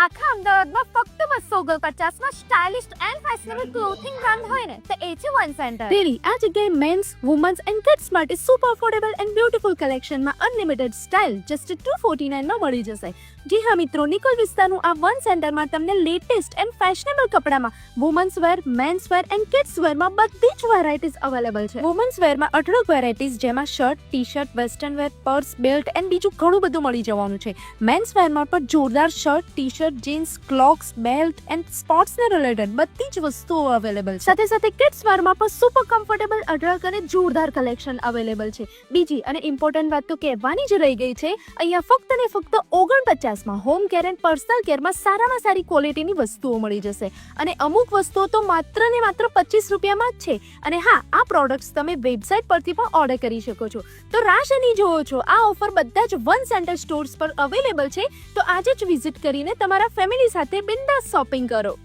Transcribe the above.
આખા અમદાવાદમાં ફક્ત 250માં stylish and fashionable clothing brand હોય ને તો એ છે વન સેન્ટર. તેરી આ જગ્યાએ મેન્સ, વુમન્સ એન્ડ કિડ્સ માટે સુપર અફોર્ડેબલ એન્ડ બ્યુટીફુલ કલેક્શનમાં અનલિમિટેડ સ્ટાઇલ જસ્ટ 249 માં મળી જશે. જી હા મિત્રો, નિકોલ વિસ્તારનું આ વન સેન્ટરમાં તમને લેટેસ્ટ એન્ડ ફેશનેબલ કપડામાં women's wear, men's wear and kids વેરમાં બધી જ વેરાયટીઝ અવેલેબલ છે. વુમન્સ વેરમાં અઢળક વેરાયટીઝ જેમાં shirt, T-shirt, western wear, purse, belt and બીજું ઘણું બધું મળી જવાનું છે. મેન્સ વેરમાં પણ જોરદાર શર્ટ, ટી-શર્ટ, જીન્સ, ક્લોક્સ, બેલ્ટ એન્ડ સ્પોર્ટ્સને રિલેટેડ બધી જ વસ્તુઓ અવેલેબલ છે. સાથે સાથે કિડ્સ વેરમાં પણ સુપર કમ્ફર્ટેબલ અઢળક અને જોરદાર કલેક્શન અવેલેબલ છે. બીજી અને ઇમ્પોર્ટન્ટ વાત તો કહેવાની જ રહી ગઈ છે, અહીંયા ફક્ત ને ફક્ત 49 હોમ કેર એન્ડ પર્સનલ કેરમાં સારામાં સારી ક્વોલિટીની વસ્તુઓ મળી જશે અને અમુક વસ્તુઓ તો માત્ર ને માત્ર 25 રૂપિયામાં જ છે. અને હા, આ પ્રોડક્ટ્સ તમે વેબસાઇટ પરથી પણ ઓર્ડર કરી શકો છો. તો રાહ શેની જોવો છો? આ ઓફર બધા જ વન સેન્ટર સ્ટોર્સ પર અવેલેબલ છે. તો આજે જ વિઝિટ કરીને તમારા ફેમિલી સાથે બિંદાસ શોપિંગ કરો.